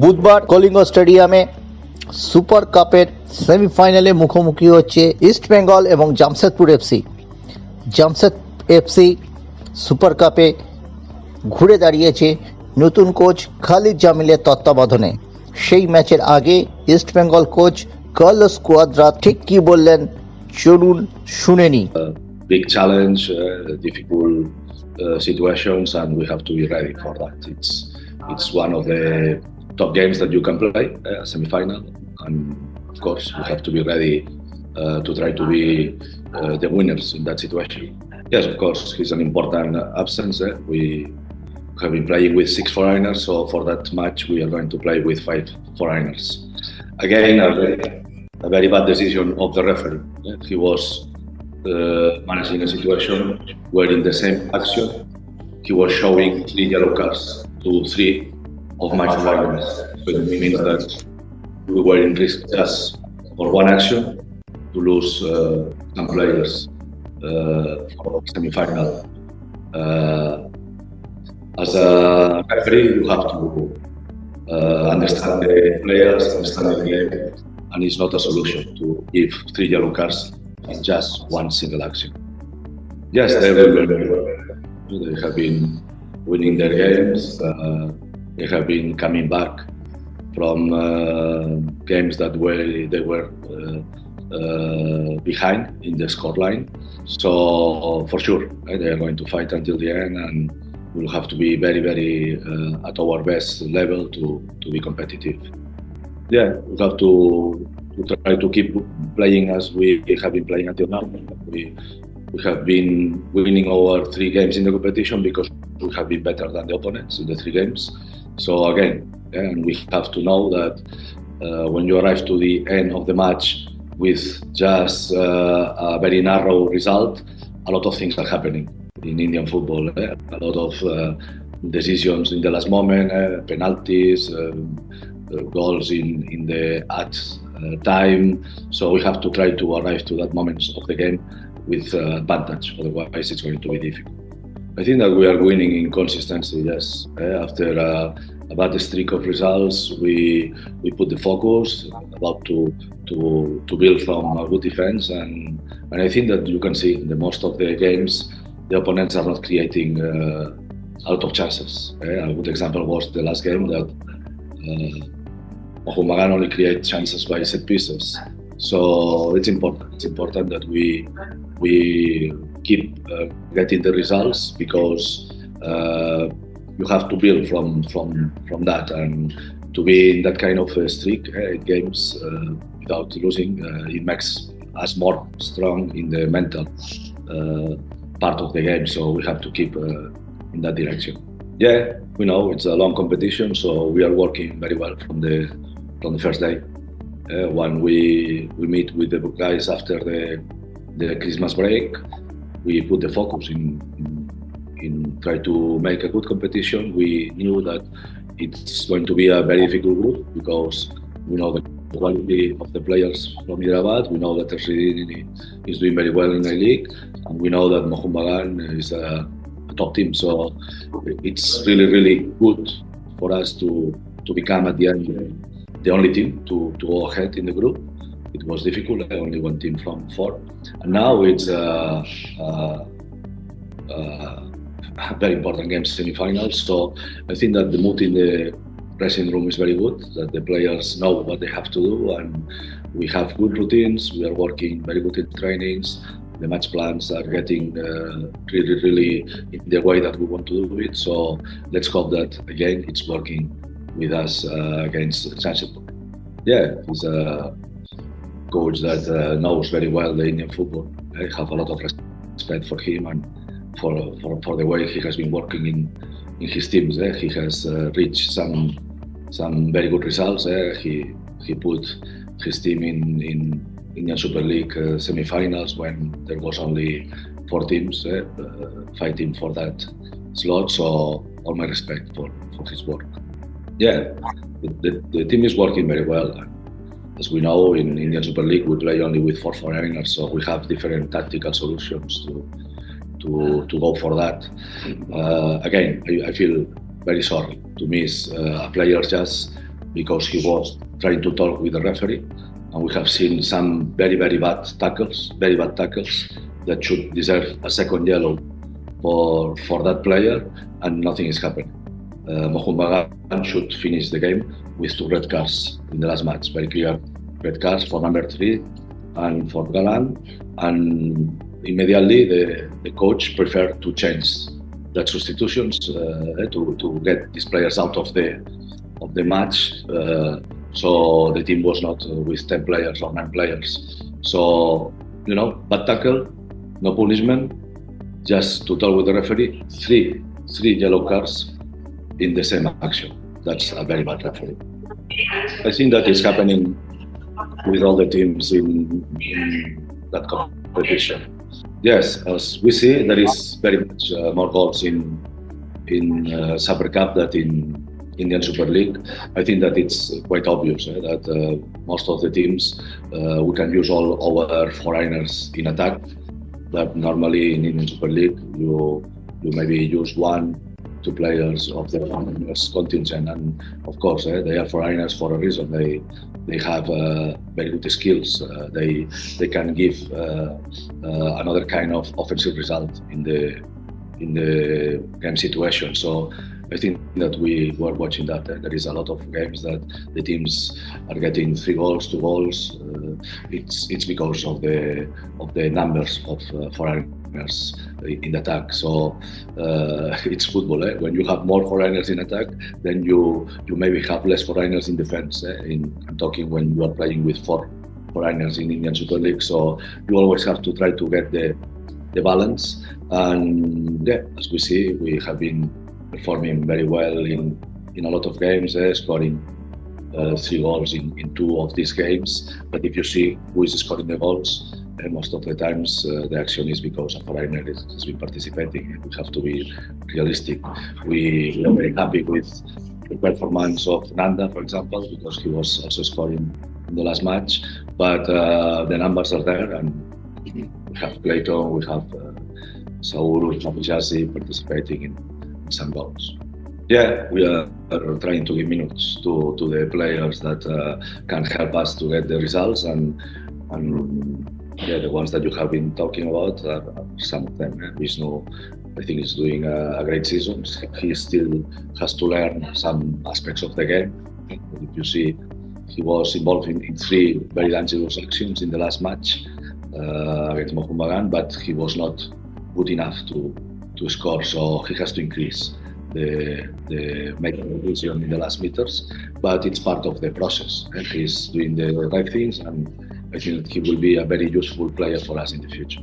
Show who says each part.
Speaker 1: বুধবার কলিঙ্গ স্টেডিয়ামে সুপার কাপের সেমিফাইনালে মুখোমুখি হচ্ছে ইস্ট বেঙ্গল এবং Jamshedpur FC. Jamshed FC super কাপে ঘুরে দাঁড়িয়েছে নতুন কোচ খালিদ জামিলের তত্ত্বাবধানে। সেই ম্যাচের আগে ইস্ট বেঙ্গল কোচ কার্লোস কুয়াদ্রা ঠিক কি বললেন চলুন শুনে নি।
Speaker 2: Big challenge, difficult situations, and we have to be ready for that. It's one of the top games that you can play, semi-final, and of course we have to be ready to try to be the winners in that situation. Yes, of course, he's an important absence. We have been playing with 6 foreigners, so for that match we are going to play with 5 foreigners. Again, a very bad decision of the referee. He was managing a situation where in the same action he was showing 3 yellow cards to 3 of my foreigners. So it means that we were in risk just for one action to lose some players for the semi-final. As a referee, you have to understand the players, understand the game, and it's not a solution to give 3 yellow cards in just one single action. Yes, they have been winning their games. They have been coming back from games that they were behind in the scoreline. So for sure, they are going to fight until the end, and we'll have to be very, very at our best level to be competitive. Yeah, we have to try to keep playing as we have been playing until now. We have been winning our 3 games in the competition because we have been better than the opponents in the 3 games. So again, and we have to know that when you arrive to the end of the match with just a very narrow result, a lot of things are happening in Indian football. A lot of decisions in the last moment, penalties, goals in the time. So we have to try to arrive to that moment of the game with advantage. Otherwise, it's going to be difficult. I think that we are winning in consistency. Yes, after a bad streak of results, we put the focus about to build from a good defense, and I think that you can see in the most of the games the opponents are not creating a lot of chances. A good example was the last game that Mohumagan only create chances by set pieces. So it's important. It's important that we keep getting the results because you have to build from that, and to be in that kind of streak, 8 games without losing, it makes us more strong in the mental part of the game. So we have to keep in that direction. Yeah, we know it's a long competition, so we are working very well from the first day. When we meet with the guys after the Christmas break, we put the focus in try to make a good competition. We knew that it's going to be a very difficult group because we know the quality of the players from Hyderabad. We know that Tershidini is doing very well in the league, and we know that Mohumagan is a top team. So it's really, really good for us to become at the end the only team to go ahead in the group. It was difficult, only one team from 4. And now it's a very important game, semi-finals. So I think that the mood in the dressing room is very good, that the players know what they have to do, and we have good routines. We are working very good in trainings. The match plans are getting really, really in the way that we want to do it. So let's hope that, again, it's working with us against Zanzibar. Yeah, he's a coach that knows very well the Indian football. I have a lot of respect for him and for the way he has been working in his teams. He has reached some very good results. He put his team in Indian Super League semi-finals when there was only 4 teams fighting for that slot. So all my respect for his work. Yeah, the team is working very well. As we know, in Indian Super League we play only with 4 foreigners, so we have different tactical solutions to go for that. Again, I feel very sorry to miss a player just because he was trying to talk with the referee. And we have seen some very bad tackles that should deserve a second yellow for that player, and nothing is happening. Mohoun Bagan should finish the game with 2 red cards in the last match. Very clear red cards for number 3 and for Galan. And immediately the coach preferred to change that substitutions to get these players out of the match. So the team was not with 10 players or 9 players. So, bad tackle, no punishment, just to talk with the referee. Three yellow cards in the same action. That's a very bad referee. I think that is happening with all the teams in that competition. Yes, as we see, there is very much more goals in Super Cup than in Indian Super League. I think that it's quite obvious that most of the teams we can use all our foreigners in attack. But normally in Indian Super League, you maybe use 1-2 players of the foreigners contingent, and of course they are foreigners for a reason. They have very good skills. They can give another kind of offensive result in the game situation. So I think that we were watching that. There is a lot of games that the teams are getting 3 goals, 2 goals. It's because of the numbers of foreigners in the attack. So it's football. When you have more foreigners in attack, then you maybe have less foreigners in defense. I'm talking when you are playing with 4 foreigners in Indian Super League. So you always have to try to get the balance. And as we see, we have been performing very well in a lot of games, scoring 3 goals in 2 of these games. But if you see who is scoring the goals, most of the times the action is because a foreigner has been participating. We have to be realistic. We are very happy with the performance of Nanda, for example, because he was also scoring in the last match. But the numbers are there, and we have Clayton, we have Saul, we have Jassy participating in some goals. Yeah, we are trying to give minutes to the players that can help us to get the results, and the ones that you have been talking about are some of them. Vishnu, I think, is doing a great season. He still has to learn some aspects of the game. If you see, he was involved in 3 very dangerous actions in the last match against Mohoun Bagan, but he was not good enough to score, so he has to increase the making decision in the last meters. But it's part of the process, and he's doing the right things, and I think he will be a very useful player for us in the future.